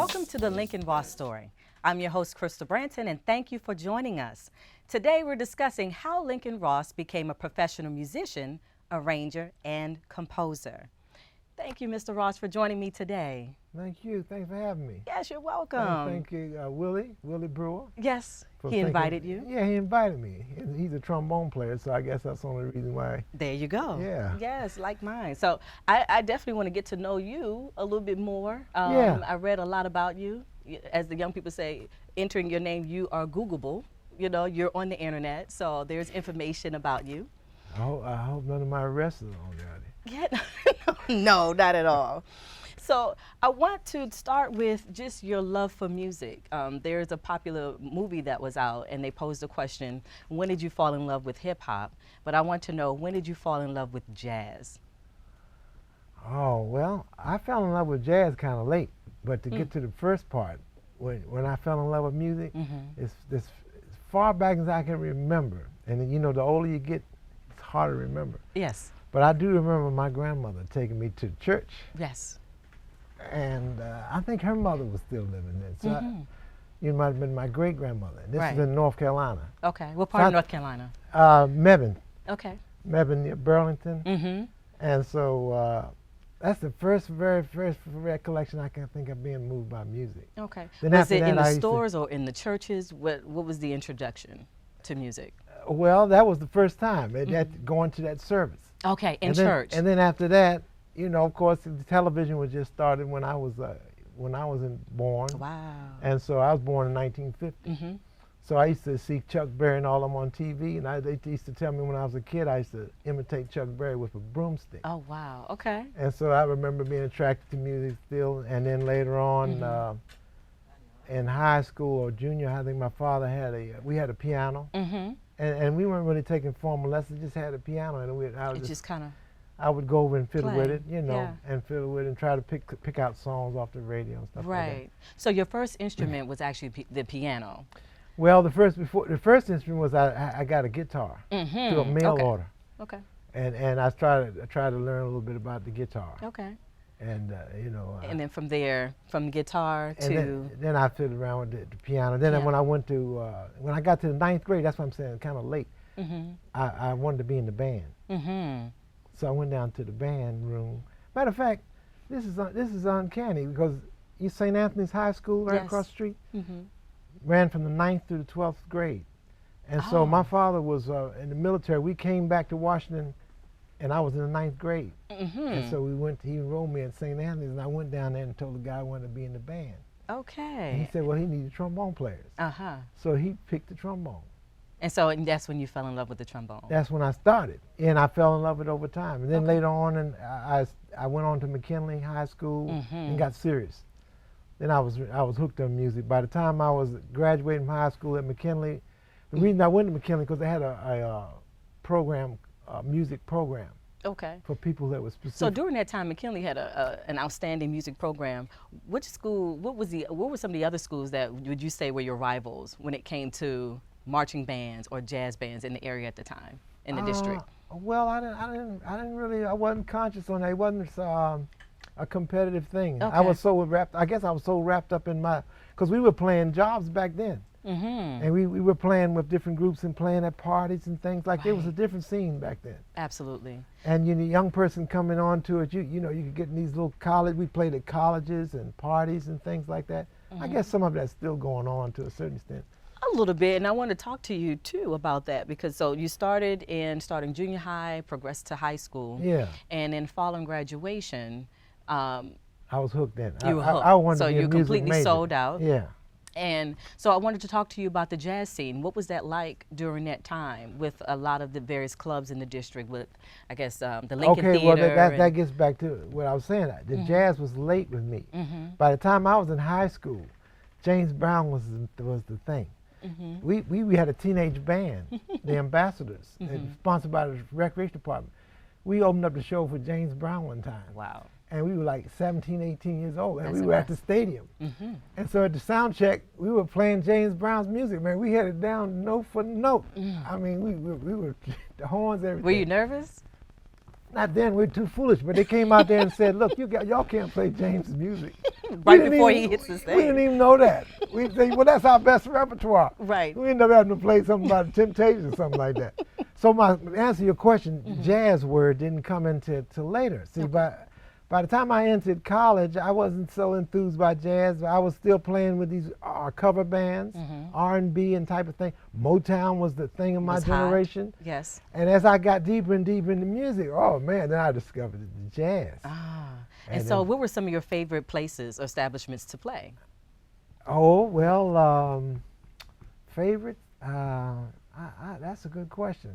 Welcome to the Lincoln Ross Story. I'm your host, Crystal Branton, and thank you for joining us. Today, we're discussing how Lincoln Ross became a professional musician, arranger, and composer. Thank you, Mr. Ross, for joining me today. Thank you. Thanks for having me. Yes, you're welcome. Thank you, Willie Brewer. Yes, he invited you. Yeah, he invited me. He's a trombone player, so I guess that's the only reason why. There you go. Yeah. Yes, like mine. So I definitely want to get to know you a little bit more. Yeah. I read a lot about you. As the young people say, entering your name, you are Googleable. You know, you're on the internet, so there's information about you. I hope none of my arrests are on there. Yeah, no, not at all. So I want to start with just your love for music. There's a popular movie that was out, and they posed the question, when did you fall in love with hip hop? But I want to know, when did you fall in love with jazz? Oh, well, I fell in love with jazz kind of late, but to get to the first part, when I fell in love with music, it's as far back as I can remember. And you know, the older you get, it's harder to remember. Yes. But I do remember my grandmother taking me to church. Yes. And I think her mother was still living then. So you might have been my great-grandmother. This is in North Carolina. Okay. What part of North Carolina? Mebane. Okay. Mebane near Burlington. And so that's the very first recollection I can think of being moved by music. Okay. Then was it in the stores or in the churches? What was the introduction to music? Well, that was the first time, going to that service. Okay, in church. church. And then after that, you know, of course, the television was just started when I was born. Wow. And so I was born in 1950. So I used to see Chuck Berry and all of them on TV, and they used to tell me when I was a kid I used to imitate Chuck Berry with a broomstick. Oh, wow. Okay. And so I remember being attracted to music still, and then later on in high school or junior, I think my father had we had a piano. And we weren't really taking formal lessons, just had a piano, and I would go over and fiddle with it, you know, and fiddle with it and try to pick out songs off the radio and stuff like that. Right. So your first instrument was actually the piano. Well, the first instrument was I got a guitar through a mail order. Okay. And I tried to learn a little bit about the guitar. Okay. And you know. And then from there, from guitar to. Then I fiddled around with the piano. Then when I got to the 9th grade, that's what I'm saying, kind of late. I wanted to be in the band. So I went down to the band room. Matter of fact, this is uncanny because St. Anthony's High School right across the street ran from the 9th through the 12th grade. And so my father was in the military. We came back to Washington, and I was in the 9th grade. And so he enrolled me at St. Anthony's, and I went down there and told the guy I wanted to be in the band. Okay. And he said, well, he needed trombone players. So he picked the trombone. And so that's when you fell in love with the trombone. That's when I started, and I fell in love with it over time. And then later on, and I went on to McKinley High School and got serious. Then I was hooked on music. By the time I was graduating from high school at McKinley, the reason I went to McKinley because they had a program, a music program. Okay. For people that was specific. So during that time, McKinley had an outstanding music program. What were some of the other schools that would you say were your rivals when it came to marching bands or jazz bands in the area at the time, in the district? Well, I wasn't conscious on that. It wasn't a competitive thing. Okay. I was so wrapped up in because we were playing jobs back then. And we were playing with different groups and playing at parties and things like that. It was a different scene back then. Absolutely. And a young person coming on to it, you know, you could get in these little we played at colleges and parties and things like that. I guess some of that's still going on to a certain extent. A little bit, and I want to talk to you too about that because so you starting junior high, progressed to high school. Yeah. And then following graduation, I was hooked then. You were hooked. I wanted so to be you a music completely major. sold out. Yeah. And so I wanted to talk to you about the jazz scene. What was that like during that time with a lot of the various clubs in the district with, I guess, the Lincoln Theater? Okay, well, that gets back to what I was saying. The jazz was late with me. By the time I was in high school, James Brown was the thing. We had a teenage band, the Ambassadors, sponsored by the Recreation Department. We opened up the show for James Brown one time. Wow. And we were like 17, 18 years old, and That's we were at the stadium. And so at the sound check, we were playing James Brown's music, man. We had it down note for note. I mean, we were the horns, everything. Were you nervous? Not then, we were too foolish, but they came out there and said, look, y'all can't play James's music. Right before he hits the stage. We didn't even know that. We think, well, that's our best repertoire. Right. We ended up having to play something about Temptations or something like that. So to answer your question, jazz word didn't come into till later. See, by the time I entered college, I wasn't so enthused by jazz. I was still playing with these cover bands, R&B and type of thing. Motown was the thing of my generation. Hot. Yes. And as I got deeper and deeper into music, oh man, then I discovered the jazz. Ah. And so what were some of your favorite places or establishments to play? Oh, well, favorite? That's a good question.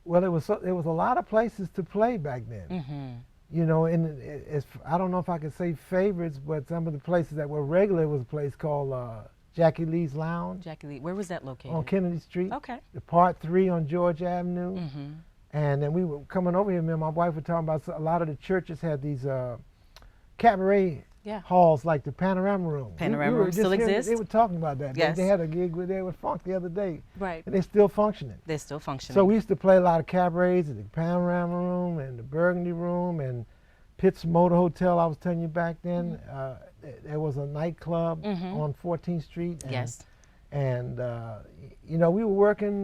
Well, there was a lot of places to play back then. You know, and I don't know if I could say favorites, but some of the places that were regular was a place called Jackie Lee's Lounge. Jackie Lee, where was that located? On Kennedy Street. Okay. The Part 3 on George Avenue. And then we were coming over here, me and my wife were talking about a lot of the churches had these cabaret halls like the Panorama Room. Panorama Room still exists? They were talking about that. Yes. They had a gig with there with Funk the other day. Right. And they're still functioning. They're still functioning. So we used to play a lot of cabarets at the Panorama Room and the Burgundy Room and Pitt's Motor Hotel, I was telling you back then. There was a nightclub on 14th Street. And, yes. And, you know, we were working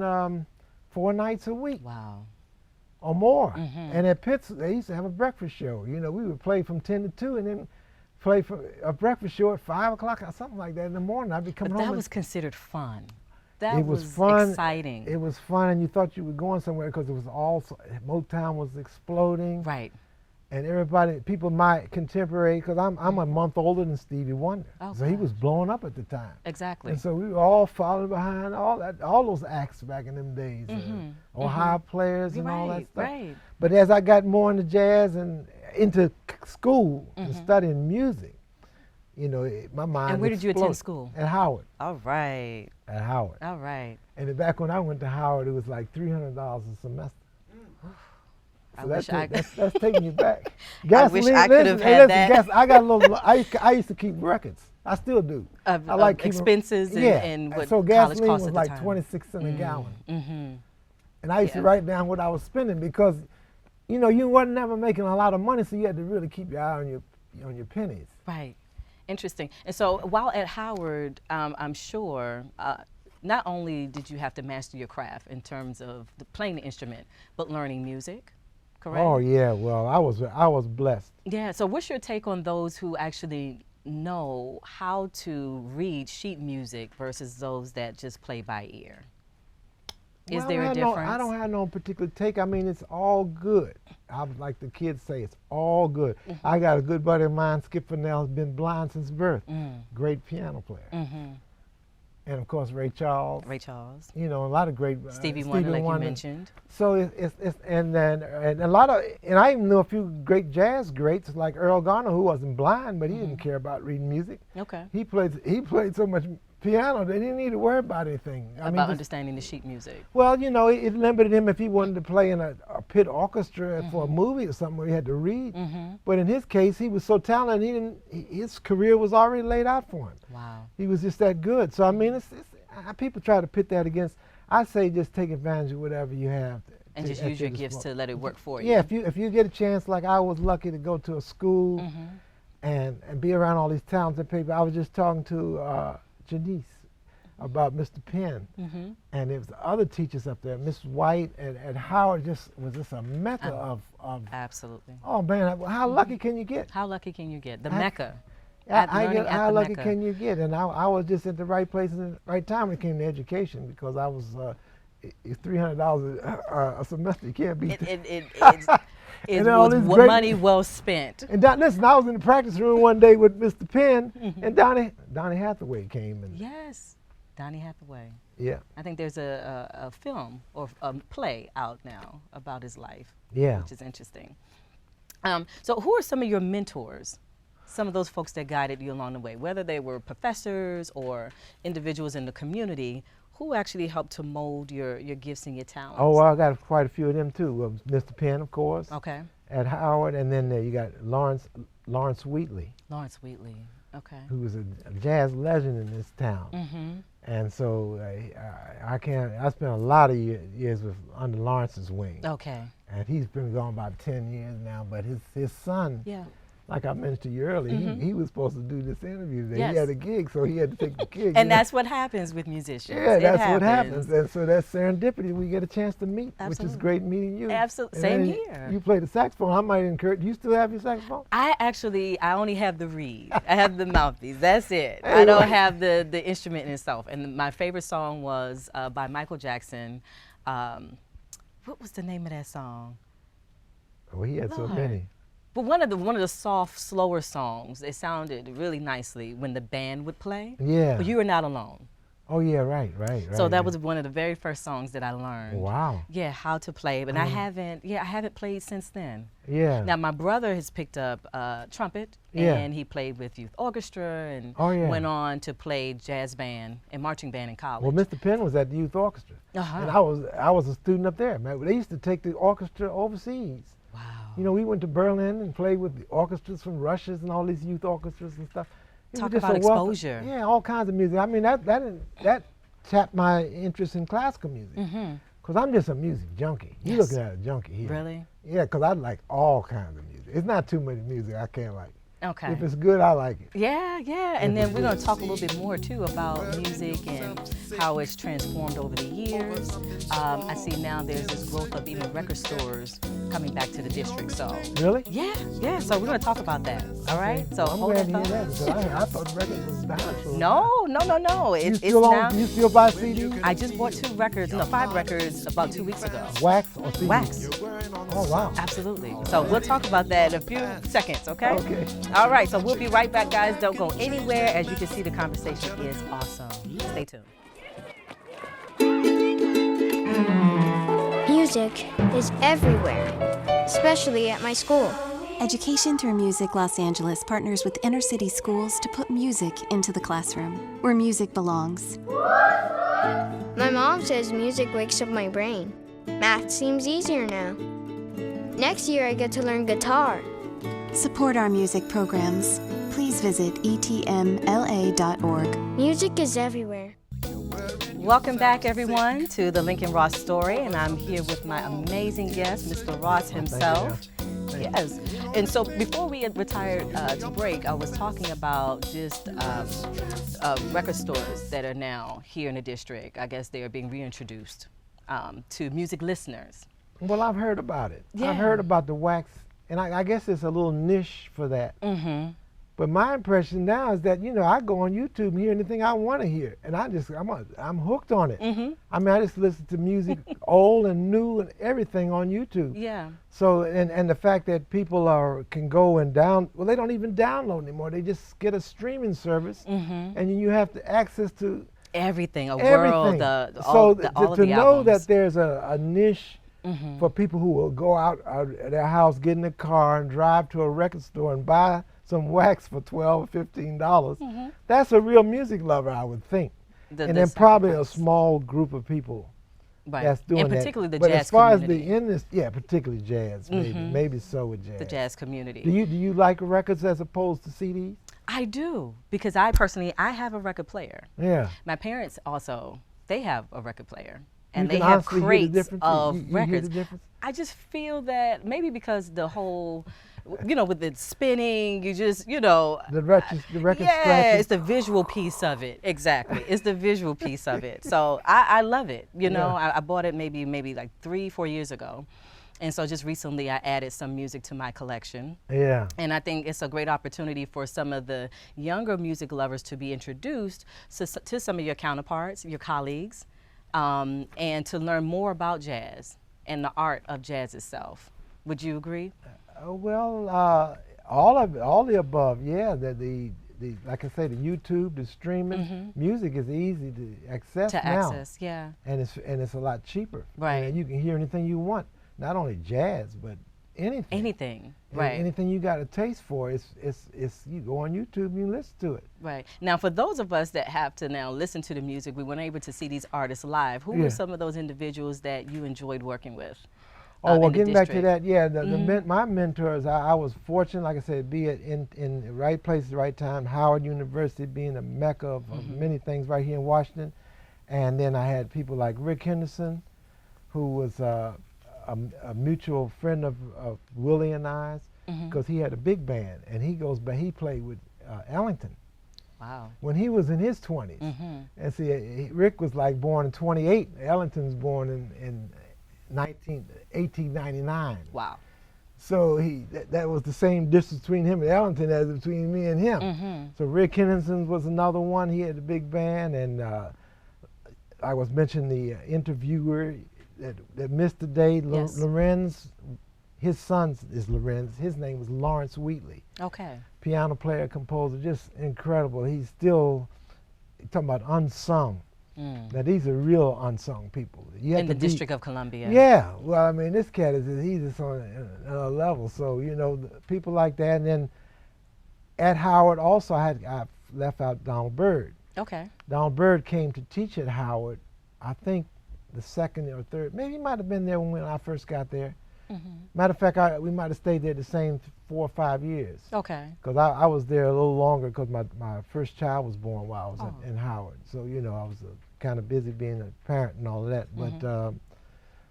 4 nights a week. Wow. Or more. And at Pitt's, they used to have a breakfast show. You know, we would play from 10 to 2 and then play for a breakfast show at 5 o'clock or something like that in the morning. I'd be coming home. But that was considered fun. That it was fun. Exciting. It was fun, and you thought you were going somewhere because it was all, Motown was exploding. Right. And everybody, people my contemporary, because I'm a month older than Stevie Wonder. Oh, so he was blowing up at the time. Exactly. And so we were all following behind all those acts back in them days. Ohio players and all that stuff. Right. But as I got more into jazz and into school and studying music, you know, my mind And where did you attend exploded. school? At Howard. All right. At Howard. All right. And back when I went to Howard, it was like $300 a semester. So that's taking you back. I wish I could have had that. I got a little. I used to keep records. I still do. I like keeping expenses and what so college gasoline costs was at like the time. 26 cents a gallon. And I used to Yeah. write down what I was spending because, you know, you wasn't never making a lot of money, so you had to really keep your eye on your pennies. Right. Interesting. And so while at Howard, I'm sure not only did you have to master your craft in terms of playing the instrument, but learning music. Correct? Oh yeah, well I was blessed. Yeah, so what's your take on those who actually know how to read sheet music versus those that just play by ear? Is there a difference? I don't have no particular take. I mean, it's all good. I would like the kids say, it's all good. I got a good buddy of mine, Skip Fennell, has been blind since birth. Great piano player. And of course, Ray Charles. Ray Charles. You know, a lot of great. Stevie Wonder, like you mentioned. So and a lot of, and I even knew a few great jazz greats like Earl Garner, who wasn't blind, but he didn't care about reading music. Okay. He played so much piano that he didn't need to worry about anything. Understanding the sheet music. Well, you know, it limited him if he wanted to play in a pit orchestra for a movie or something where he had to read. But in his case, he was so talented, his career was already laid out for him. Wow. He was just that good. So, I mean, people try to pit that against, I say just take advantage of whatever you have. And just use your gifts to let it work for you. Yeah, if you get a chance, like I was lucky to go to a school and be around all these talented people. I was just talking to Janice about Mr. Penn, and there was other teachers up there. Miss White at Howard was just a mecca of absolutely. Oh man, how lucky can you get? How lucky can you get? The mecca. How lucky can you get? And I was just at the right place at the right time when it came to education because I was $300 a semester. You can't beat that. It was money well spent. And listen, I was in the practice room one day with Mr. Penn, and Donny Hathaway came. Yes, Donny Hathaway. Yeah. I think there's a film or a play out now about his life. Yeah. Which is interesting. So who are some of your mentors? Some of those folks that guided you along the way, whether they were professors or individuals in the community, who actually helped to mold your gifts and your talents? Oh, well, I got quite a few of them too. Mr. Penn, of course. Okay. At Howard, and then you got Lawrence Wheatley. Lawrence Wheatley. Okay. Who was a jazz legend in this town. And so I spent a lot of years under Lawrence's wing. Okay. and he's been gone about 10 years now. But his son, Yeah. like I mentioned to you earlier, he was supposed to do this interview today. Yes. He had a gig, so he had to take the gig. And that's what happens with musicians. yeah, It that's what happens. And so that's serendipity. We get a chance to meet, which is Absolutely. great meeting you. Absolutely. And Same then here. You play the saxophone. I might encourage. Do you still have your saxophone? I only have the reed. I have the mouthpiece. That's it. Hey, I don't right. have the instrument in itself. And my favorite song was by Michael Jackson. What was the name of that song? Oh, he had so Lord. many. But one of the soft, slower songs. It sounded really nicely when the band would play. Yeah. But You Are Not Alone. Oh, yeah, right. So that yeah. was one of the very first songs that I learned. Wow. Yeah, how to play. But I haven't played since then. Yeah. Now my brother has picked up trumpet, Yeah. and he played with youth orchestra, and Oh, yeah. went on to play jazz band and marching band in college. Well, Mr. Penn was at the youth orchestra, Uh-huh. and I was a student up there. Man, they used to take the orchestra overseas. Wow. You know, we went to Berlin and played with the orchestras from Russia and all these youth orchestras and stuff. It was Talk just about a wealth of- exposure. Yeah, all kinds of music. I mean, that tapped my interest in classical music. Mm-hmm. Because I'm just a music junkie. You Yes. looking at a junkie here. Really? Yeah, because I like all kinds of music. It's not too much music I can't like. Okay. If it's good, I like it. Yeah, yeah. And then we're going to talk a little bit more, too, about music and how it's transformed over the years. I see now there's this growth of even record stores coming back to the district. So, Really? yeah. So we're going to talk about that. All right? So I'm hold glad to that hear thought. that. Because I thought the record was down. So No. You It's still now. you still buy CDs? I just bought 5 records about 2 weeks ago. Wax or CDs? Wax. Oh, wow. Absolutely. So we'll talk about that in a few seconds, okay? Okay. All right, so we'll be right back, guys. Don't go anywhere. As you can see, the conversation is awesome. Stay tuned. Music is everywhere, especially at my school. Education Through Music Los Angeles partners with inner city schools to put music into the classroom, where music belongs. My mom says music wakes up my brain. Math seems easier now. Next year I get to learn guitar. Support our music programs. Please visit etmla.org. Music is everywhere. Welcome back, everyone, to the Lincoln Ross Story, and I'm here with my amazing guest, Mr. Ross himself. Yes. And so before we had retired to break, I was talking about just record stores that are now here in the district. I guess they are being reintroduced to music listeners. Well, I've heard about it. Yeah. I've heard about the wax, and I guess it's a little niche for that. Mm-hmm. But my impression now is that, you know, I go on YouTube and hear anything I want to hear, and I'm hooked on it. Mm-hmm. I mean, I just listen to music, old and new and everything on YouTube. Yeah. So, and the fact that people can go and they don't even download anymore. They just get a streaming service, Mm-hmm. and you have to access to Everything, a everything. world, all So all of to the know albums. that there's a niche Mm-hmm. for people who will go out of their house, get in a car, and drive to a record store and buy some wax for $12 or $15. That's a real music lover, I would think. The- And the then probably a sacrifice. small group of people Right. that's doing and that. particularly the but jazz as far community. as the industry, yeah, particularly jazz, maybe so with jazz. The jazz community. Do you like records as opposed to CDs? I do, because I personally have a record player. Yeah. My parents also, they have a record player. You And can they have honestly hear the crates difference? of You hear the records. difference? I just feel that maybe because the whole, with the spinning, you just, The record yeah, scratching? it's the visual piece of it. Exactly. It's the visual piece of it. So I love it. Yeah. I bought it maybe like 3-4 years ago. And so just recently I added some music to my collection. Yeah. And I think it's a great opportunity for some of the younger music lovers to be introduced to some of your counterparts, your colleagues, and to learn more about jazz and the art of jazz itself. Would you agree? All the above. Yeah. The like I say, the YouTube, the streaming, music is easy to access To now. access, yeah. And it's a lot cheaper. Right. And you can hear anything you want, not only jazz, but anything. Anything, And right. Anything you got a taste for, it's you go on YouTube and you listen to it. Right. Now, for those of us that have to now listen to the music, we weren't able to see these artists live. Who Yeah. were some of those individuals that you enjoyed working with? Oh, well, in the getting back to district? that, yeah, my mentors, I was fortunate, like I said, be in the right place at the right time. Howard University being a mecca of many things right here in Washington. And then I had people like Rick Henderson, who was a mutual friend of Willie and I's, because he had a big band, and he played with Ellington Wow. when he was in his 20s. And see, Rick was like born in 28. Ellington's born in 1899. Wow. So that was the same distance between him and Ellington as between me and him. So Rick Henderson was another one. He had a big band, and I was mentioning the interviewer that missed the day, Yes. Lorenz. His son is Lorenz. His name was Lawrence Wheatley. Okay. Piano player, composer, just incredible. He's still talking about unsung. Now these are real unsung people. You have In to the be- District of Columbia. Yeah, well, I mean, this cat he's just on another level. So you know, people like that. And then at Howard, also I left out Donald Byrd. Okay. Donald Byrd came to teach at Howard, I think the second or third, maybe he might have been there when I first got there. Matter of fact, we might have stayed there the same 4 or 5 years. Okay. Because I was there a little longer because my first child was born while I was in Howard. So, you know, I was kind of busy being a parent and all of that. But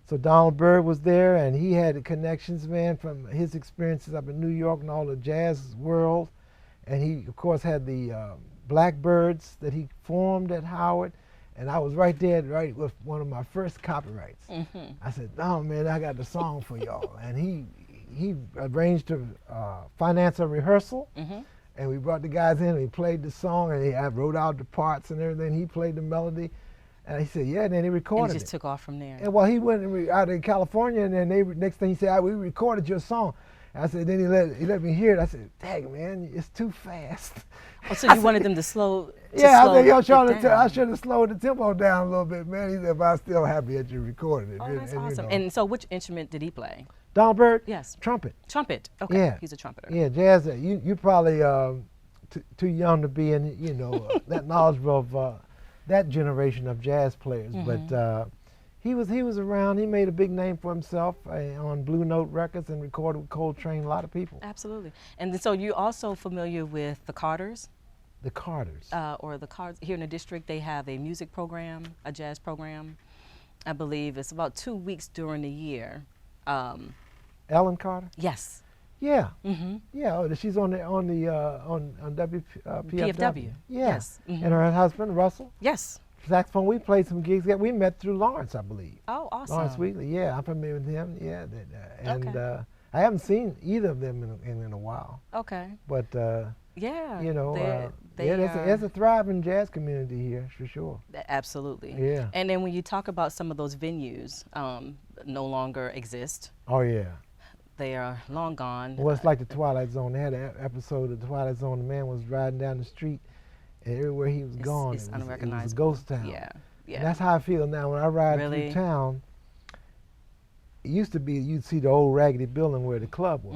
so Donald Byrd was there, and he had connections, man, from his experiences up in New York and all the jazz world. And he, of course, had the Blackbirds that he formed at Howard. And I was right there, right with one of my first copyrights. I said, "Oh man, I got the song for y'all." And he arranged to finance a rehearsal, and we brought the guys in. And he played the song, and I wrote out the parts and everything. He played the melody, and he said, "Yeah." And then he recorded And it just it. took off from there. And well, he went out in California, and then next thing he said, "We recorded your song." I said, then he let me hear it. I said, "Dang man, it's too fast." Oh, so you wanted them to slow Yeah, I think it I down. should have slowed the tempo down a little bit, man. He said, "But I'm still happy that you recorded it." Oh, that's you awesome. know. And so which instrument did he play? Donald Byrd? Yes. Trumpet. Trumpet. Okay. Yeah. He's a trumpeter. Yeah, jazz. You probably too young to be in, you know, that knowledgeable of that generation of jazz players. But he was around. He made a big name for himself on Blue Note Records and recorded with Coltrane, a lot of people. Absolutely. And then, so you're also familiar with the Carters? The Carters. Or the Carters here in the district, they have a music program, a jazz program. I believe it's about 2 weeks during the year. Ellen Carter? Yes. Yeah. Yeah, she's on WPFW. PFW. Yeah. Yes. And her husband, Russell. Yes. Saxophone, we played some gigs that we met through Lawrence, I believe. Oh, awesome. Lawrence Wheatley, yeah, I'm familiar with him. Yeah, and Okay. I haven't seen either of them in a while. Okay. But Yeah. you know, they yeah, are- there's a thriving jazz community here for sure. Absolutely. Yeah. And then when you talk about some of those venues, no longer exist. Oh yeah. They are long gone. Well, it's like the Twilight Zone. They had an episode of the Twilight Zone. The man was riding down the street, and everywhere he was gone, it's it was a unrecognizable. ghost town. Yeah. And Yeah. that's how I feel now when I ride Really? through town. It used to be you'd see the old raggedy building where the club was,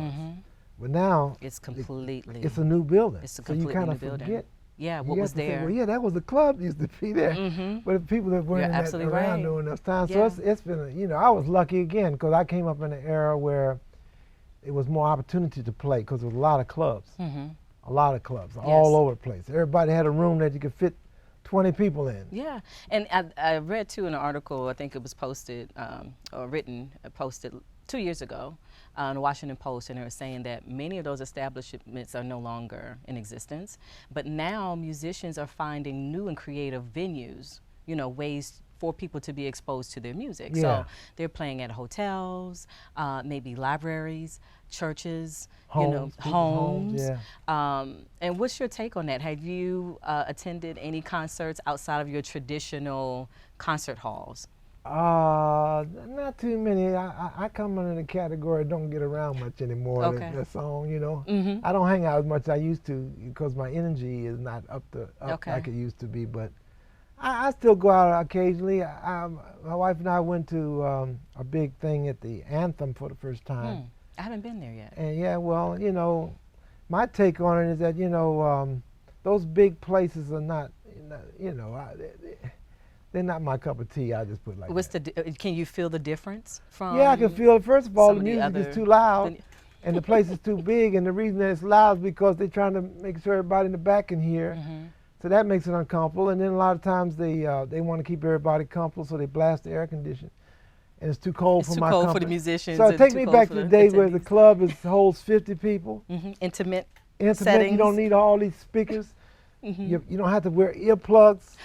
but now It's completely. it's a new building. It's a so you completely kind new of building. forget. Yeah. You What have was to say, there? well, yeah, that was the club used to be there. But the people that weren't You're in that absolutely around right. during those times. Yeah. So it's been, you know, I was lucky again because I came up in an era where it was more opportunity to play because there was a lot of clubs. A lot of clubs all over the place. Everybody had a room that you could fit 20 people in. Yeah, and I read too in an article, I think it was posted or posted 2 years ago in the Washington Post, and they were saying that many of those establishments are no longer in existence, but now musicians are finding new and creative venues, you know, ways for people to be exposed to their music. Yeah. So they're playing at hotels, maybe libraries, churches, Homes, you know, people's homes. homes, And what's your take on that? Have you attended any concerts outside of your traditional concert halls? Not too many. I come under the category don't get around much anymore. Okay. That song, you know. I don't hang out as much as I used to because my energy is not up Okay. like it used to be. But I still go out occasionally. My wife and I went to a big thing at the Anthem for the first time. I haven't been there yet. And yeah, well, you know, my take on it is that, you know, those big places are not, you know, they're not my cup of tea. I just put it like What's that. can you feel the difference from? Yeah, I can feel it. First of all, some the of the music other- is too loud, the- and the place is too big. And the reason that it's loud is because they're trying to make sure everybody in the back can hear. So that makes it uncomfortable. And then a lot of times they want to keep everybody comfortable, so they blast the air conditioning. and it's too cold It's for too my cold for company. the musicians. So and take too me cold back for to the day where the attendees. club holds 50 people. Intimate. Intimate. Settings. You don't need all these speakers. You don't have to wear earplugs.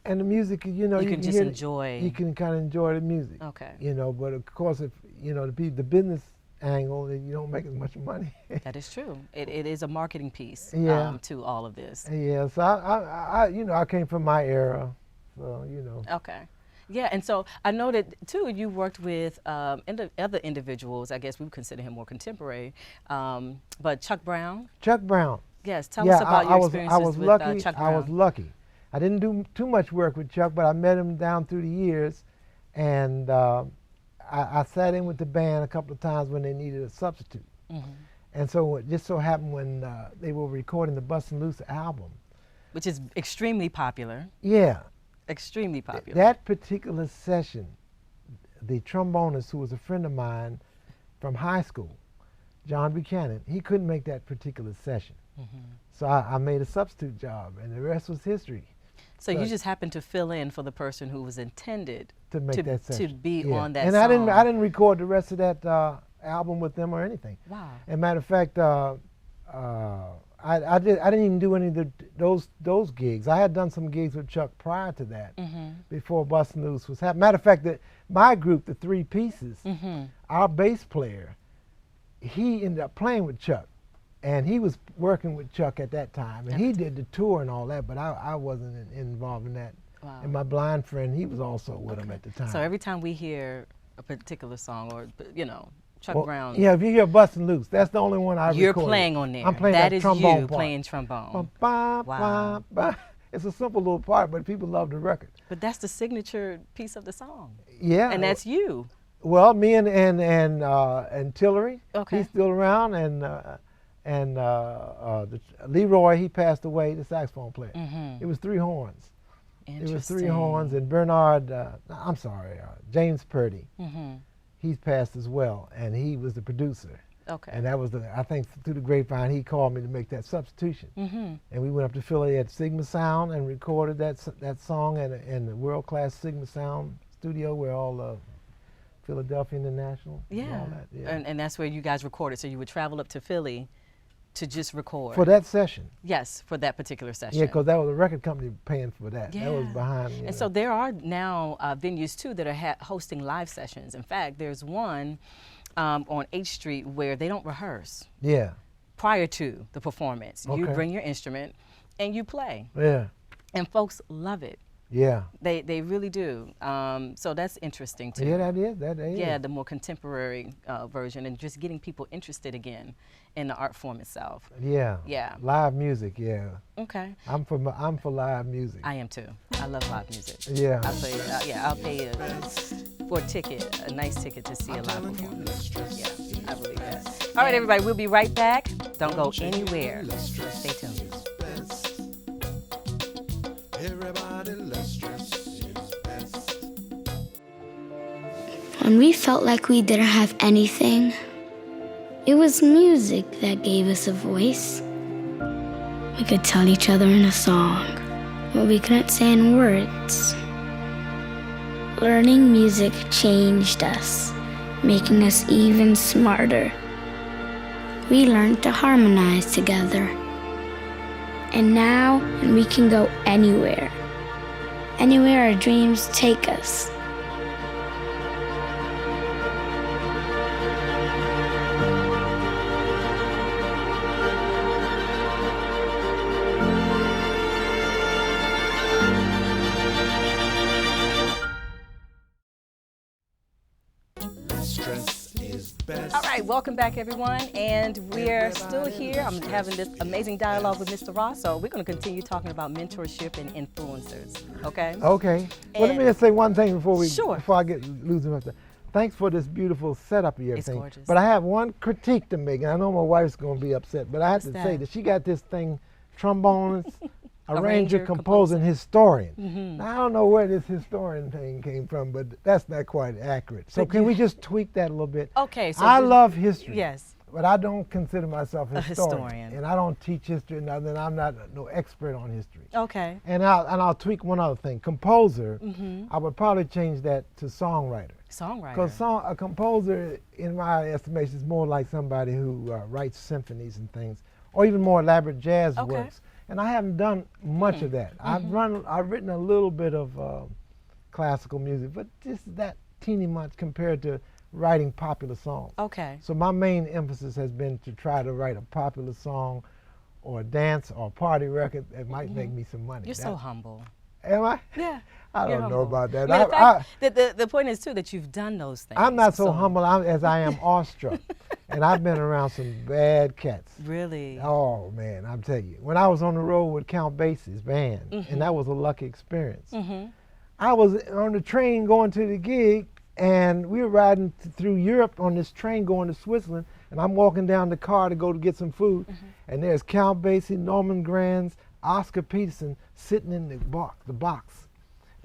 And the music, you know, You can just hear enjoy. You can kind of enjoy the music. Okay. You know, but of course, if you know the business angle, then you don't make as much money. That is true. It is a marketing piece Yeah. to all of this. Yeah. So you know, I came from my era, so you know. Okay. Yeah, and so I know that too. You worked with other individuals. I guess we would consider him more contemporary, but Chuck Brown. Chuck Brown. Yes, tell us about your experiences I was with lucky. Chuck Brown. I was lucky. I didn't do too much work with Chuck, but I met him down through the years, and I sat in with the band a couple of times when they needed a substitute. And so it just so happened when they were recording the Bustin' Loose album. Which is extremely popular. Yeah. Extremely popular. That particular session, the trombonist who was a friend of mine from high school, John Buchanan, he couldn't make that particular session. So I made a substitute job, and the rest was history. So you just happened to fill in for the person who was intended To make that session. to be Yeah. on that and song. I didn't record the rest of that album with them or anything. Wow. As a matter of fact, I didn't even do any of those gigs. I had done some gigs with Chuck prior to that, before Bustin' Loose was happening. Matter of fact, my group, the Three Pieces, our bass player, he ended up playing with Chuck, and he was working with Chuck at that time, and he did the tour and all that, but I wasn't involved in that. Wow. And my blind friend, he was also with him at the time. So every time we hear a particular song, or Chuck Well, Brown, yeah, if you hear Bustin' Loose, that's the only one I you're recorded. playing on there. I'm playing that that is trombone you part. playing trombone. Ba, ba, Wow. ba, ba. It's a simple little part, but people love the record. But that's the signature piece of the song. Yeah. And that's you. Well, me and Tillery. Okay. He's still around, and Leroy, he passed away, the saxophone player. It was three horns. It was three horns, and Bernard, James Purdy. He's passed as well, and he was the producer. Okay. And that was I think through the grapevine, he called me to make that substitution. And we went up to Philly at Sigma Sound and recorded that song in the world-class Sigma Sound studio where all the Philadelphia International and all that. Yeah. And that's where you guys recorded. So you would travel up to Philly to just record. For that session. Yes, for that particular session. Yeah, because that was a record company paying for that. That was behind me. And so there are now venues too that are hosting live sessions. In fact, there's one on H Street where they don't rehearse Yeah. prior to the performance. You Okay. bring your instrument and you play. Yeah. And folks love it. Yeah. They really do. So that's interesting too. Yeah, that is. Yeah, the more contemporary version, and just getting people interested again in the art form itself. Yeah. Yeah. Live music, yeah. Okay. I'm for live music. I am too. I love live music. Yeah. I'll pay for a ticket, a nice ticket to see a live performance. Yeah, I believe that. All right, everybody, we'll be right back. Don't go anywhere. Stay tuned. When we felt like we didn't have anything, it was music that gave us a voice. We could tell each other in a song what we couldn't say in words. Learning music changed us, making us even smarter. We learned to harmonize together. And now we can go anywhere our dreams take us. All right, welcome back, everyone, and we're still here. I'm having this amazing dialogue with Mr. Ross, so we're going to continue talking about mentorship and influencers. Okay? Okay. Well, let me just say one thing before I get losing myself. Thanks for this beautiful setup of everything. It's gorgeous. But I have one critique to make, and I know my wife's going to be upset, but I have to say that she got this thing, trombonist, arranger, composer, and historian. Now, I don't know where this historian thing came from, but that's not quite accurate. So can we just tweak that a little bit? Okay. So I love history. Yes. but I don't consider myself a historian. And I don't teach history, and I'm not no expert on history. Okay. And I'll tweak one other thing. Composer, I would probably change that to songwriter. Songwriter. Because a composer, in my estimation, is more like somebody who writes symphonies and things, or even more elaborate jazz works. And I haven't done much of that. I've written a little bit of classical music, but just that teeny much compared to writing popular songs. Okay. So my main emphasis has been to try to write a popular song or a dance or a party record that might make me some money. You're so humble. Am I? Yeah. I You're don't know humble. about that. I mean, the fact the point is, too, that you've done those things. I'm not so humble as I am awestruck. And I've been around some bad cats. Really? Oh, man, I'm telling you. When I was on the road with Count Basie's band, and that was a lucky experience, I was on the train going to the gig, and we were riding through Europe on this train going to Switzerland, and I'm walking down the car to go to get some food, and there's Count Basie, Norman Granz, Oscar Peterson sitting in the box.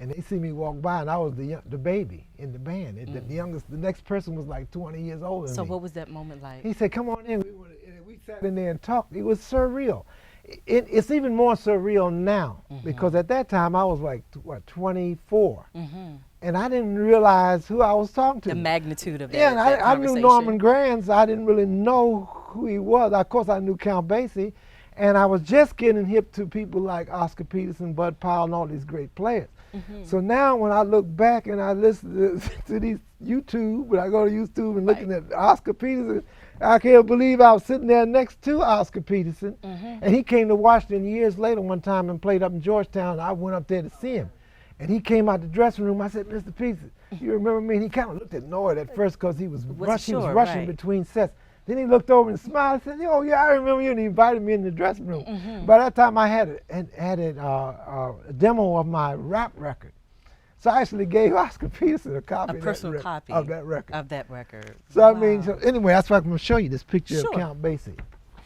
And they see me walk by, and I was the baby in the band. The next person was like 20 years older than me. So what was that moment like? He said, "Come on in." We sat in there and talked. It was surreal. It's even more surreal now because at that time I was like, 24. And I didn't realize who I was talking to. The magnitude of that. Yeah, and that I knew Norman Granz. I didn't really know who he was. Of course, I knew Count Basie. And I was just getting hip to people like Oscar Peterson, Bud Powell, and all these great players. So now when I look back and I listen to these YouTube, when I go to YouTube and looking at Oscar Peterson, I can't believe I was sitting there next to Oscar Peterson. And he came to Washington years later one time and played up in Georgetown. I went up there to see him. And he came out the dressing room. I said, "Mr. Peterson, you remember me?" And he kind of looked annoyed at first because he was rushing between sets. Then he looked over and smiled and said, "Oh yeah, I remember you." And he invited me in the dressing room. By that time, I had a demo of my rap record, so I actually gave Oscar Peterson a copy, A personal copy of that record. Of that record. So I mean, so anyway, that's why I'm going to show you this picture of Sure. Count Basie.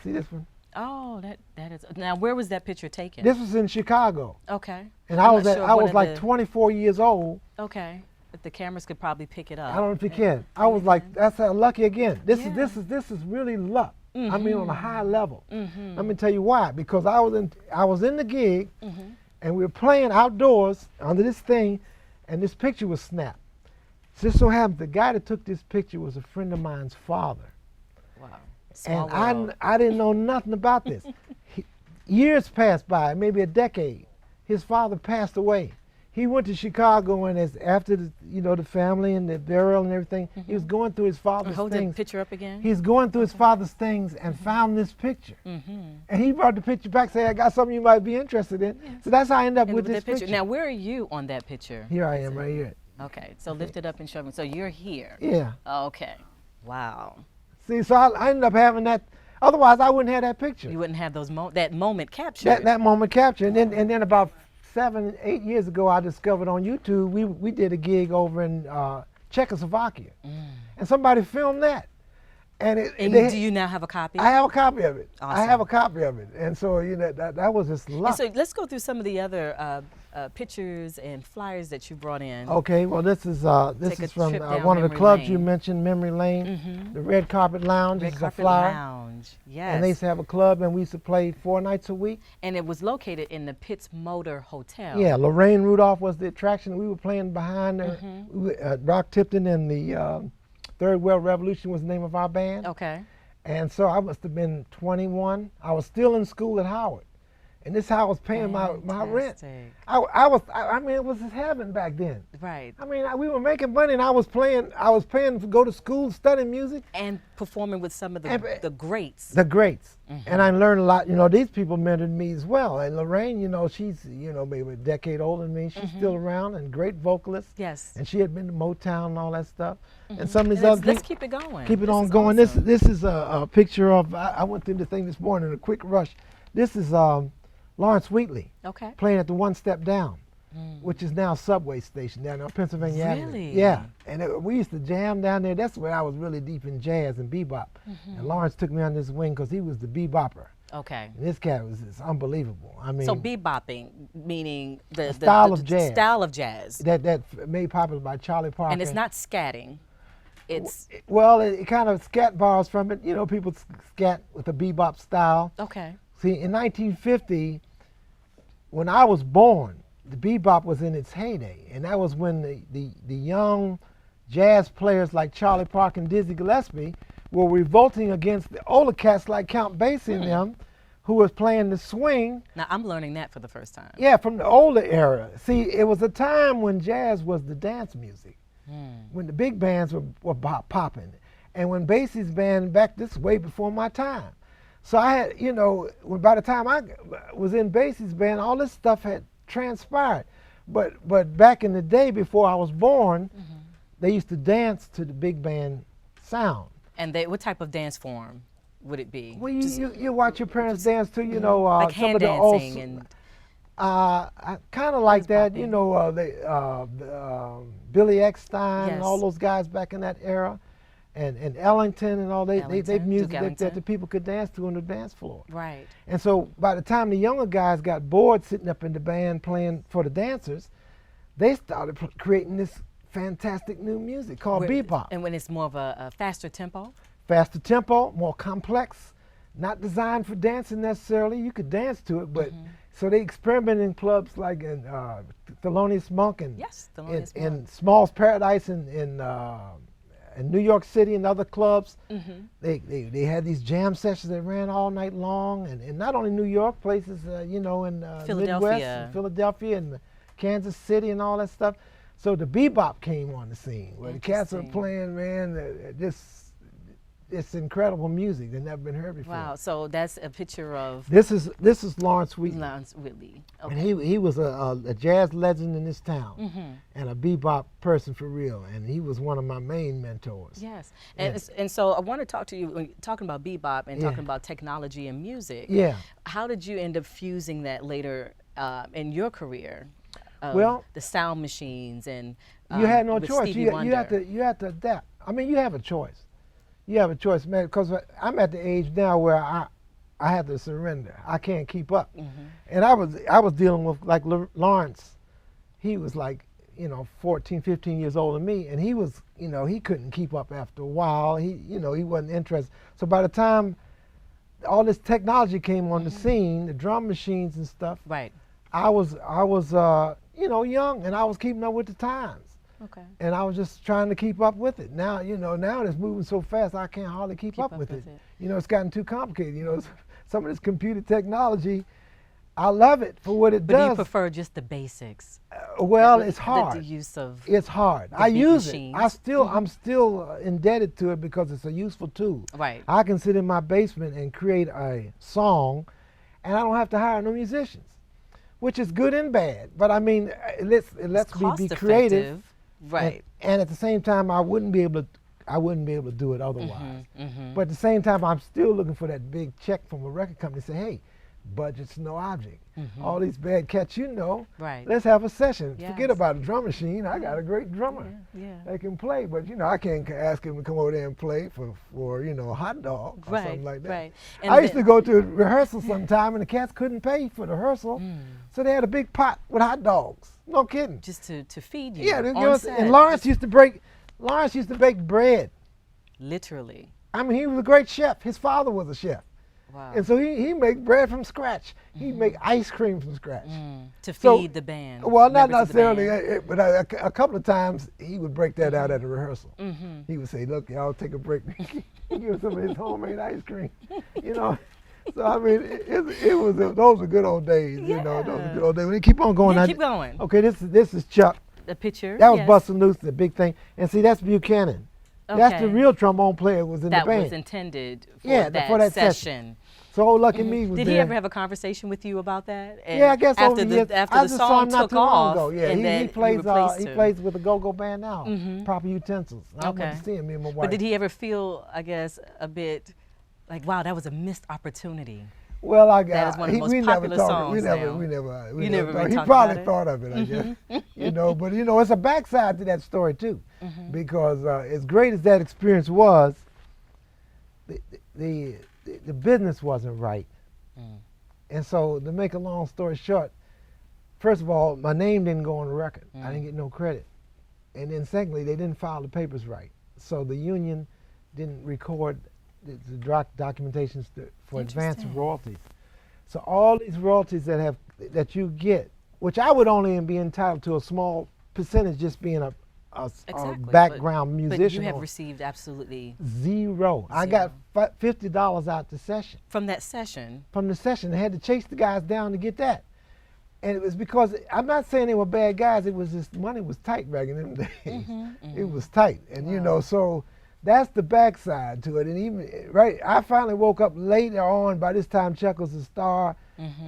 See this one? Oh, that is. Now, where was that picture taken? This was in Chicago, Okay. and I'm I was not sure I one was of like the- 24 years old. Okay. If the cameras could probably pick it up. I don't know if you can. I was like, that's lucky again. This is really luck. I mean, on a high level. Let me tell you why. Because I was in the gig, and we were playing outdoors under this thing, and this picture was snapped. Just so happened the guy that took this picture was a friend of mine's father, Wow. Small and world. I didn't know nothing about this. Years passed by, maybe a decade. His father passed away. He went to Chicago, and after the family and the burial and everything, he was going through his father's Hold that things. picture up again. He's going through his father's things and found this picture. And he brought the picture back, saying, "I got something you might be interested in." So that's how I ended up And with that this picture. Now, where are you on that picture? Here I am, right here. Okay. So lift it up and show me. So you're here. Yeah. Okay. Wow. See, so I ended up having that. Otherwise, I wouldn't have that picture. You wouldn't have that moment captured. That moment captured. And then about 7, 8 years ago, I discovered on YouTube, we did a gig over in Czechoslovakia. And somebody filmed that. And do you now have a copy? I have a copy of it. I Awesome. have a copy of it. And so, that was just luck. And so let's go through some of the other pictures and flyers that you brought in. Okay, well, this is Take a from trip down one of the memory clubs you lane. mentioned, Memory Lane, the Red Carpet Lounge. Red This is a Carpet flyer. Lounge. Yes. And they used to have a club, and we used to play 4 nights a week. And it was located in the Pitts Motor Hotel. Yeah, Lorraine Rudolph was the attraction. We were playing behind her. Rock Tipton and the Third World Revolution was the name of our band. Okay. And so I must have been 21. I was still in school at Howard. And this is how I was paying my rent. Fantastic. I mean, it was just heaven back then. Right. I mean, we were making money, and I was paying to go to school, studying music. And performing with some of the greats. The greats. And I learned a lot. These people mentored me as well. And Lorraine, she's, maybe a decade older than me. She's still around and great vocalist. Yes. And she had been to Motown and all that stuff. And some of these other Let's people. keep it going. Keep it This on is going. awesome. This is a picture of, I went through the thing this morning in a quick rush. This is Lawrence Wheatley Okay. playing at the One Step Down, which is now a subway station down on Pennsylvania Avenue. Really? Yeah, and we used to jam down there. That's where I was really deep in jazz and bebop. And Lawrence took me on this wing because he was the bebopper. Okay. And this cat was just unbelievable. I mean, So bebopping, meaning the style of jazz. Style of jazz. that made popular by Charlie Parker. And it's not scatting. It's Well, it kind of scat borrows from it. You know, people scat with a bebop style. okay. See, in 1950, when I was born, the bebop was in its heyday, and that was when the young jazz players like Charlie Parker and Dizzy Gillespie were revolting against the older cats like Count Basie and them, who was playing the swing. Now I'm learning that for the first time. Yeah, from the older era. See, it was a time when jazz was the dance music, when the big bands were popping, and when Basie's band back this way before my time. So I had, you know, by the time I was in Basie's band, all this stuff had transpired. But back in the day before I was born, they used to dance to the big band sound. And what type of dance form would it be? Well, you watch your parents dance to, you know, like some hand of the old, dancing and kind of like that, you know, Billy Eckstein and all Yes. those guys back in that era, and Ellington and all, they Ellington, music Duke that the Ellington. people could dance to on the dance floor. right. And so by the time the younger guys got bored sitting up in the band playing for the dancers, they started creating this fantastic new music called bebop. And when it's more of a faster tempo. Faster tempo, more complex, not designed for dancing necessarily. You could dance to it, but so they experimented in clubs like in Thelonious Monk and Yes, Thelonious in Monk. Small's Paradise in New York City and other clubs. They had these jam sessions that ran all night long, and not only New York, places you know in Midwest, Philadelphia. and Philadelphia and Kansas City and all that stuff. So the bebop came on the scene where the cats are Interesting. playing, man, it's incredible music that never been heard before. Wow. So that's a picture of This is Lawrence Wheaton, Lance Whitley. and Okay. he was a jazz legend in this town and a bebop person for real, and he was one of my main mentors. Yes. And so I want to talk to you when you're talking about bebop and Yeah. talking about technology and music. Yeah. How did you end up fusing that later in your career? Well, the sound machines and You had no with choice. Stevie You Wonder. have to adapt. I mean, you have a choice. You have a choice, man, because I'm at the age now where I have to surrender. I can't keep up. And I was dealing with like Lawrence. He was like, you know, 14, 15 years older than me, and he was, you know, he couldn't keep up after a while. He, you know, he wasn't interested. So by the time all this technology came on the scene, the drum machines and stuff, Right. I was you know, young, and I was keeping up with the times. Okay. And I was just trying to keep up with it. Now, you know, now it's moving so fast I can't hardly keep up with it. You know, it's gotten too complicated. You know, some of this computer technology, I love it for what it But do you does. prefer just the basics? Well, the- it's hard. The use of It's hard. I beat use machines. it. I'm still indebted to it because it's a useful tool. Right. I can sit in my basement and create a song, and I don't have to hire no musicians, which is good and bad. But I mean, it lets me be creative. cost-effective. Right. And at the same time, I wouldn't be able to do it otherwise. But at the same time, I'm still looking for that big check from a record company to say, hey, budget's no object. All these bad cats, you know, Right. let's have a session. Forget Yes. about a drum machine. I got a great drummer Yeah. that can play. But, you know, I can't ask him to come over there and play for you know, a hot dog or Right, something like that. right. I used to go to a rehearsal sometime, and the cats couldn't pay for the rehearsal. So they had a big pot with hot dogs. No kidding. Just to feed you. Yeah, they on give us, set. and Lawrence used to bake bread. Literally. I mean, he was a great chef. His father was a chef. Wow. And so he make bread from scratch. He'd make ice cream from scratch. To So- feed the band. Well, not members of the necessarily, band. but a couple of times he would break that out at a rehearsal. He would say, look, y'all take a break. Give some of his homemade ice cream. You know, so I mean, those were good old days, you know, those were good old days. We keep on going. Yeah, I- keep going. Okay, this is Chuck. The picture. That was yes. Bustin' Loose, the big thing. And see, that's Buchanan. That's the Okay. real trombone player was in That the band. was intended for Yeah, that, for that session. So old Lucky Me was Did there. he ever have a conversation with you about that? And Yeah, I guess after over the the years. after I the just saw song him not took too long off, ago. Yeah, and he then you plays replaced he him. plays with a go-go band now. Proper Utensils. I went Okay. to see him, me and my wife. But did he ever feel, I guess, a bit like, wow, that was a missed opportunity? Well, That is one of the most we never popular talked. songs We never. now. We never. You never talked. really He talked probably about it? thought of it, I guess. You know, but you know, it's a backside to that story too, because as great as that experience was, the business wasn't right, and so to make a long story short, first of all, my name didn't go on the record. I didn't get no credit, and then secondly, they didn't file the papers right. so the union didn't record the documentations for advance Interesting. royalties. So all these royalties that you get, which I would only be entitled to a small percentage, just being a Exactly. background But musician. you have on- received absolutely Zero. I got $50 out the session. from that session. From the session, I had to chase the guys down to get that. And it was because, I'm not saying they were bad guys, it was just, money was tight back in them days. It was tight. And you know, so that's the backside to it. And even, right, I finally woke up later on. By this time, Chuck was a star.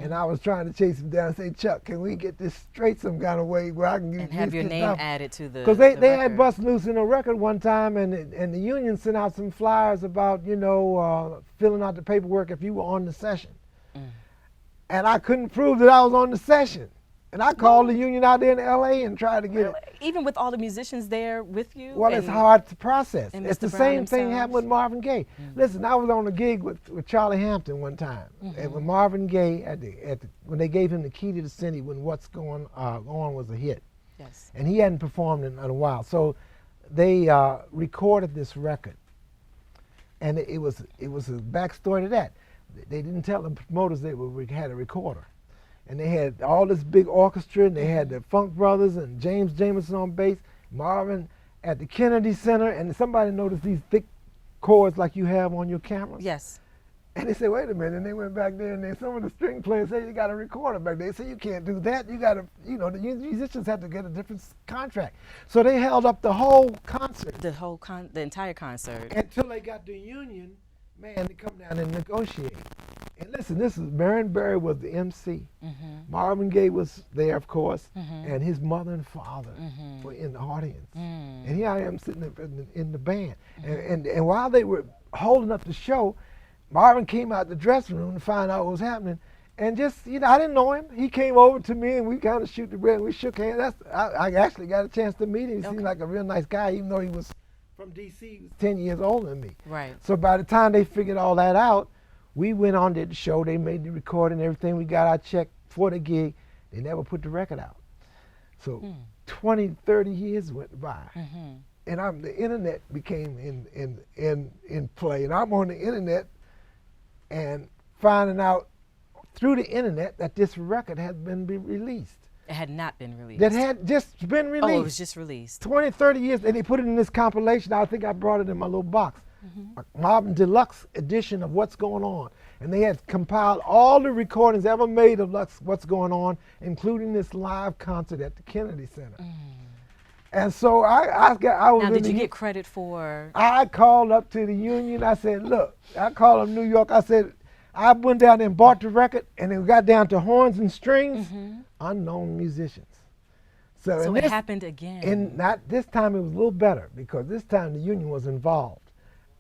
And I was trying to chase him down and say, Chuck, can we get this straight some kind of way where I can And have your name added to the Because they had record. Bust Loose in a record one time, and the union sent out some flyers about, you know, filling out the paperwork if you were on the session. And I couldn't prove that I was on the session. And I called the union out there in L.A. and tried to get it. Even with all the musicians there with you? Well, it's and- hard to process. and It's Mr. the Brown same thing themselves? happened with Marvin Gaye. Listen, I was on a gig with Charlie Hampton one time, and with Marvin Gaye when they gave him the key to the city when What's Going On was a hit, Yes. and he hadn't performed in a while. So they recorded this record, and it was a backstory to that. They didn't tell the promoters they had a recorder. And they had all this big orchestra, and they had the Funk Brothers and James Jamerson on bass, Marvin at the Kennedy Center, and somebody noticed these thick cords like you have on your cameras. Yes. And they said, wait a minute, and they went back there, and some of the string players said, you got a recorder back there. They said, you can't do that. You got to, you know, the musicians had to get a different contract. So they held up the whole concert The entire concert. until they got the union man to come down and negotiate. And listen, this is Marion Barry was the MC. Marvin Gaye was there, of course, and his mother and father were in the audience. And here I am sitting in the band. And while they were holding up the show, Marvin came out the dressing room to find out what was happening. And just, you know, I didn't know him. He came over to me and we kind of shoot the bread and we shook hands. I actually got a chance to meet him. He seemed like a real nice guy, even though he was from D.C. He was 10 years older than me. Right. So by the time they figured all that out, we went on, did the show, they made the recording, everything. We got our check for the gig. They never put the record out. So 20, 30 years went by. And the internet became in play. And I'm on the internet and finding out through the internet that this record had been released. It had not been released. That had just been released. Oh, it was just released. 20, 30 years, and they put it in this compilation. I think I brought it in my little box. A Marvin Deluxe edition of What's Going On. And they had compiled all the recordings ever made of What's Going On, including this live concert at the Kennedy Center. And so I was Now, in did the you u- get credit for? I called up to the union. I said, look, I called them New York. I said, I went down there and bought the record, and it got down to horns and strings, unknown musicians. So and it this- happened again. And not this time, it was a little better because this time the union was involved.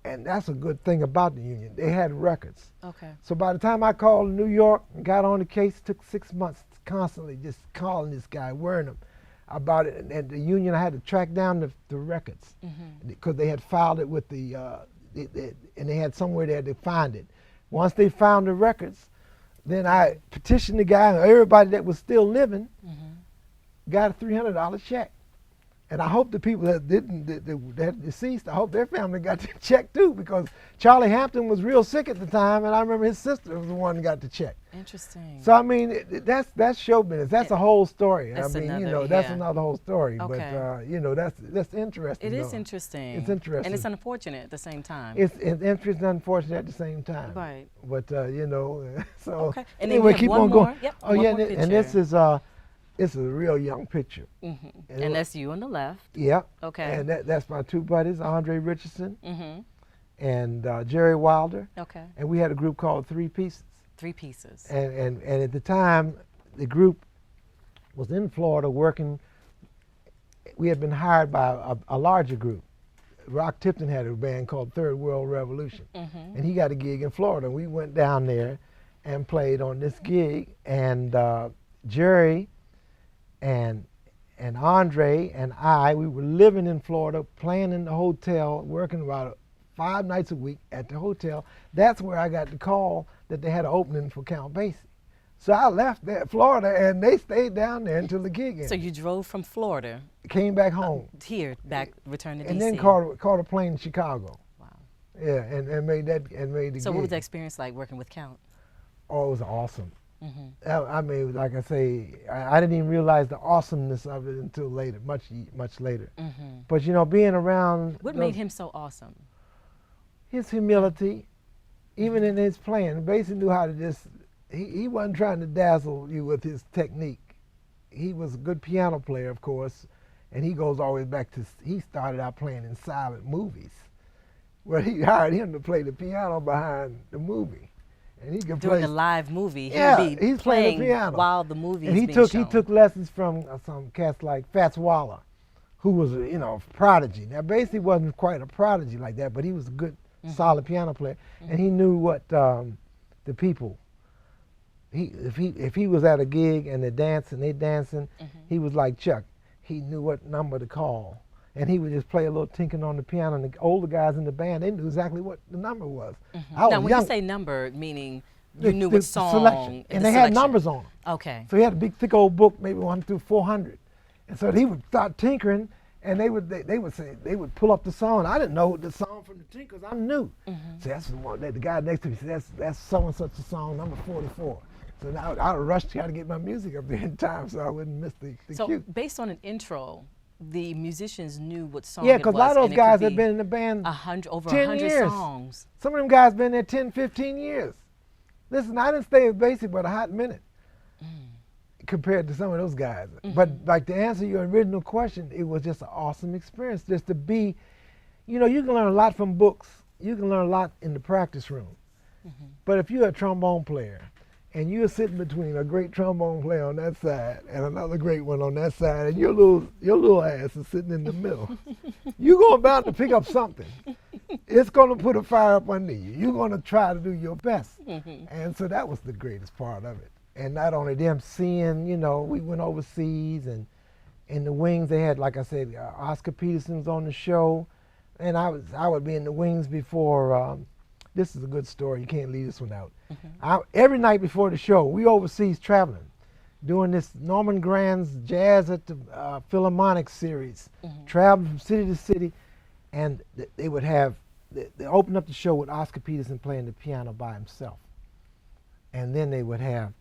And that's a good thing about the union. They had records. Okay. So by the time I called New York and got on the case, it took 6 months constantly just calling this guy, worrying him about it. And the union, I had to track down the records because they had filed it with the, and they had somewhere they had to find it. Once they found the records, then I petitioned the guy, and everybody that was still living got a $300 check. And I hope the people that that deceased, I hope their family got the check too, because Charlie Hampton was real sick at the time, and I remember his sister was the one that got the check. Interesting. So I mean, that's show business. That's a whole story. That's I mean, you another- know, that's yeah. another whole story. Okay. But you know, that's interesting. It is though. interesting. It's interesting. And it's unfortunate at the same time. It's interesting and unfortunate at the same time. Right. But you know, so Okay. And then anyway, you have keep one on more. going. Yep, Oh one yeah, more and this picture. is a real young picture. And that's you on the left. Yeah. Okay. And that's my two buddies, Andre Richardson and Mm-hmm. Jerry Wilder. Okay. And we had a group called Three Pieces. 3 pieces. And at the time, the group was in Florida working. We had been hired by a larger group. Rock Tipton had a band called Third World Revolution. And he got a gig in Florida. We went down there and played on this gig. And Jerry and Andre and we were living in Florida, playing in the hotel, working about 5 nights a week at the hotel. That's where I got the call that they had an opening for Count Basie. So I left there, Florida, and they stayed down there until the gig ended. So you drove from Florida Came back home. here, back, returned to And DC. then caught a plane in Chicago. Wow. Yeah, and made the So gig. what was the experience like working with Count? Oh, it was awesome. Mm-hmm. I mean, like I say, I didn't even realize the awesomeness of it until later, much later. Mm-hmm. But you know, being around What made him so awesome? his humility, even in his playing, basically knew how to just. He wasn't trying to dazzle you with his technique. He was a good piano player, of course, and he goes all the way back to he started out playing in silent movies, where he hired him to play the piano behind the movie. And he could During play a live movie, he Yeah, would be he's playing the piano. while the movie and is he being took shown. he took lessons from some cats like Fats Waller, who was a prodigy. Now basically wasn't quite a prodigy like that, but he was a good solid piano player, and he knew what the people. If he was at a gig and they dancing, he was like Chuck. He knew what number to call, and he would just play a little tinkling on the piano. And the older guys in the band, they knew exactly what the number was. I Now, was when young. you say number, meaning The- you knew the what song selection. And the they had selection. numbers on them. Okay. So he had a big thick old book, maybe 1 through 400, and so he would start tinkering, and they would pull up the song. I didn't know the song from the tinkers. I knew. So that's the one. The guy next to me said that's so and such a song, number 44. So now I would rush to try to get my music up there in time, so I wouldn't miss the So cue. based on an intro, the musicians knew what song Yeah, it because was. a lot of and those it could guys had be been in the band 10 10 years. songs. Some of them guys been there 10, 15 years. Listen, I didn't stay with Basic but a hot minute compared to some of those guys. But like to answer your original question, it was just an awesome experience just to be, you can learn a lot from books. You can learn a lot in the practice room. But if you're a trombone player and you're sitting between a great trombone player on that side and another great one on that side, and your little ass is sitting in the middle, you're going bound to pick up something. It's going to put a fire up under you. You're going to try to do your best. And so that was the greatest part of it. And not only them seeing, we went overseas, and in the wings they had, like I said, Oscar Peterson was on the show, and I would be in the wings before. This is a good story. You can't leave this one out. Every night before the show, we overseas traveling, doing this Norman Granz Jazz at the Philharmonic series, traveling from city to city, and they would have, they open up the show with Oscar Peterson playing the piano by himself. And then they would have,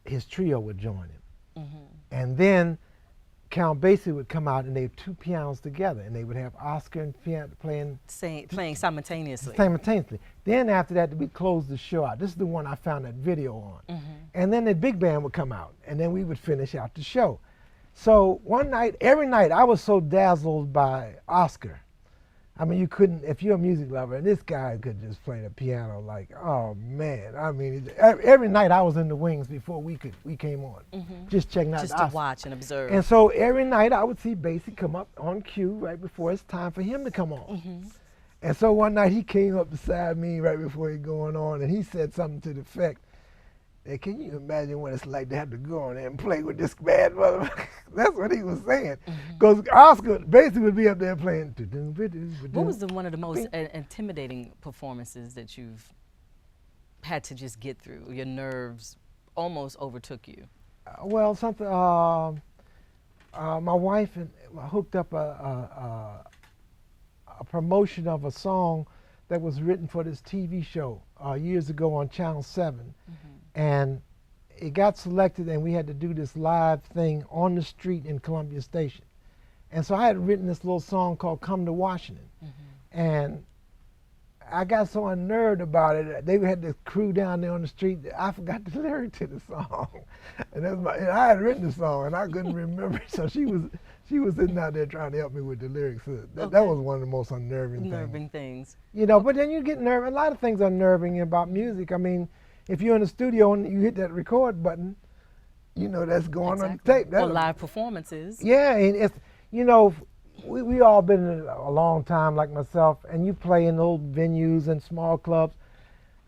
his trio would join him. And then Count Basie would come out, and they had two pianos together, and they would have Oscar and piano playing Playing simultaneously. simultaneously. Then after that, we closed the show out. This is the one I found that video on. And then the big band would come out, and then we would finish out the show. So one night, every night, I was so dazzled by Oscar. I mean, you couldn't, if you're a music lover, and this guy could just play the piano like, oh man. I mean, every night I was in the wings before we came on, just checking out Just the to Oscar. watch and observe. And so every night I would see Basie come up on cue right before it's time for him to come on. And so one night he came up beside me right before he going on, and he said something to the effect, hey, can you imagine what it's like to have to go on there and play with this bad motherfucker? That's what he was saying. Because Oscar basically would be up there playing. What was one of the most intimidating performances that you've had to just get through? Your nerves almost overtook you. Well, something. My wife hooked up a promotion of a song that was written for this TV show years ago on Channel 7, and it got selected, and we had to do this live thing on the street in Columbia Station. And so I had written this little song called "Come to Washington," and I got so unnerved about it. They had the crew down there on the street. I forgot the lyric to the song, and I had written the song, and I couldn't remember. So she was sitting out there trying to help me with the lyrics. So that was one of the most unnerving things. But then you get nervous. A lot of things are unnerving about music. I mean, if you're in the studio and you hit that record button, that's going on the tape. Or live performances. Yeah, and it's, we all been in a long time, like myself, and you play in old venues and small clubs,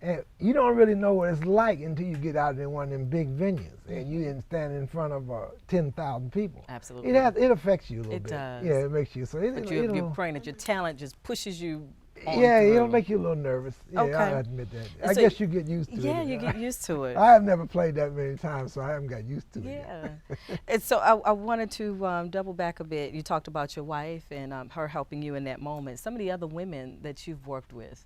and you don't really know what it's like until you get out in one of them big venues and you didn't stand in front of 10,000 people. Absolutely. It affects you a little bit. It does. Yeah, it makes you. So But you're praying that your talent just pushes you on Yeah, through. it'll make you a little nervous. Yeah, Okay. I admit that. And I so- guess you get used to it. Yeah, you get used to it. I have never played that many times, so I haven't got used to it. Yeah. yet. And so I wanted to double back a bit. You talked about your wife and her helping you in that moment. Some of the other women that you've worked with.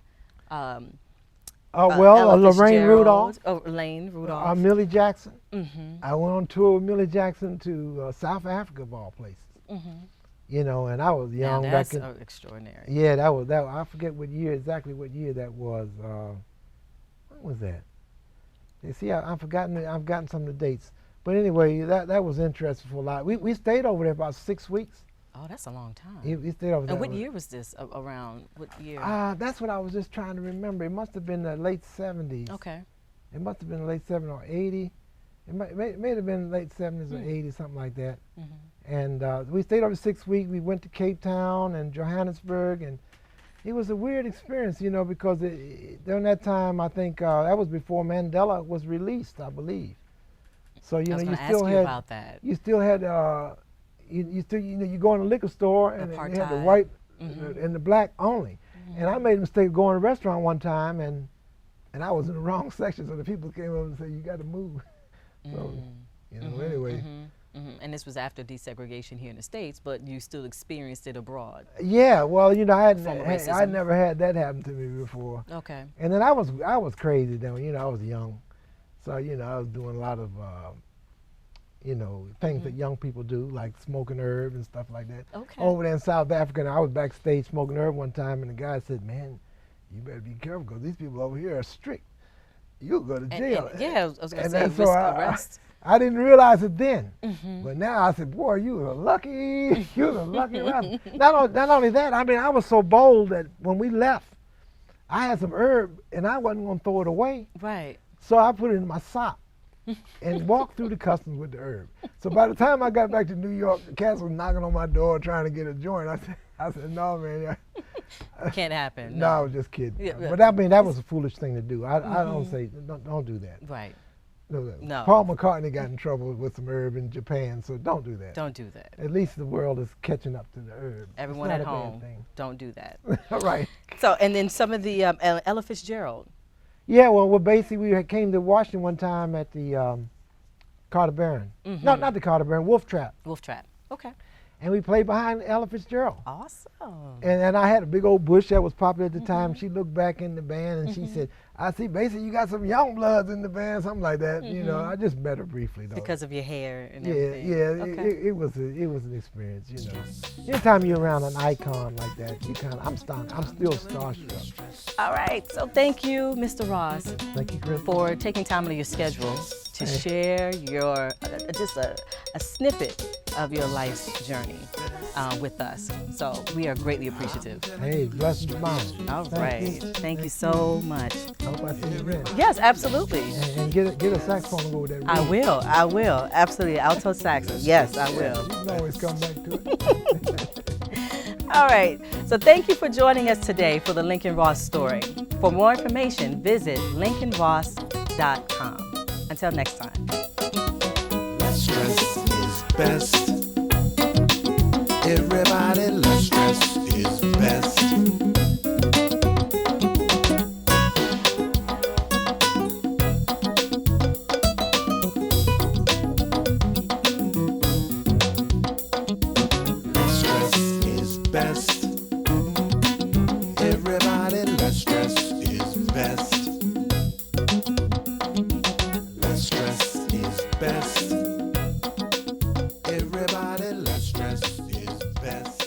Well, Ella Lorraine Fitzgerald, Rudolph, Elaine Rudolph. Millie Jackson. Mm-hmm. I went on tour with Millie Jackson to South Africa, of all places. Mm-hmm. You know, and I was Now young that's back in. extraordinary. Yeah, that was that. I forget what year exactly. What year that was? When was that? You see, I've forgotten some of the dates. But anyway, that was interesting for a lot. We stayed over there about 6 weeks. Oh, that's a long time. We stayed over there. And what year was this around? What year? That's what I was just trying to remember. It must have been the late 70s. Okay. It must have been the late 70s or 80. It may have been late 70s or 80s, something like that. Mm-hmm. And we stayed over 6 weeks. We went to Cape Town and Johannesburg, and it was a weird experience, you know, because during that time, I think that was before Mandela was released, I believe. So you I was know, going you to ask still you had about that. you still had you still you go in a liquor store and they had the Apartheid. white Mhm. and the black only. And I made a mistake of going to a restaurant one time, and I was in the wrong section, so the people came over and said, "You got to move." So you know, anyway. And this was after desegregation here in the States, but you still experienced it abroad. Yeah, well, you know, I Form of I racism. never had that happen to me before. Okay. And then I was crazy then, you know, I was young. So, you know, I was doing a lot of you know, things that young people do, like smoking herb and stuff like that. Okay. Over there in South Africa, and I was backstage smoking herb one time, and the guy said, "Man, you better be careful because these people over here are strict. You'll go to jail." Yeah, I was going to And say that's risk so arrest. I didn't realize it then, Mm-hmm. but now I said, "Boy, you was lucky. You was a lucky rabbit." Not only that, I mean, I was so bold that when we left, I had some herb, and I wasn't going to throw it away, Right. so I put it in my sock and walked through the customs with the herb. So by the time I got back to New York, the cats was knocking on my door trying to get a joint. I said, "No, man." Can't happen. No, I was just kidding. Yeah, yeah. But I mean, that was a foolish thing to do. I don't say don't do that. Right. No. No. Paul McCartney got in trouble with some herb in Japan, so don't do that. Don't do that. At least the world is catching up to the herb. It's Everyone not at a bad home, thing. don't do that. Right. So, and then some of the Ella Fitzgerald. Yeah, well, basically came to Washington one time at the Carter Barron. No, not the Carter Barron, Wolf Trap. Wolf Trap. Okay. And we played behind Ella Fitzgerald. Awesome. And I had a big old bush that was popular at the time. She looked back in the band and she said, "I see, basically you got some young bloods in the band," something like that. You know, I just met her briefly though. Because of your hair and yeah, everything. yeah, Okay. it was an experience, you know. Anytime you're around an icon like that, I'm still starstruck. All right. So thank you, Mr. Ross, Thank you, Chris. for taking time out of your schedule to share your just a snippet of your life's journey with us. So we are greatly appreciative. Hey, blessings abound. All Thank right. you. Thank you so much. I hope I see you again. Yes, absolutely. And get a saxophone and go with that. I reed. will. Absolutely. Alto saxophone. Yes, I will. You can always come back to it. All right. So thank you for joining us today for the Lincoln Ross story. For more information, visit lincolnross.com. Until next time. Less stress is best. Everybody, less stress is best. Less stress is best. Everybody, less stress is best. Less stress is best. Everybody, less stress is best.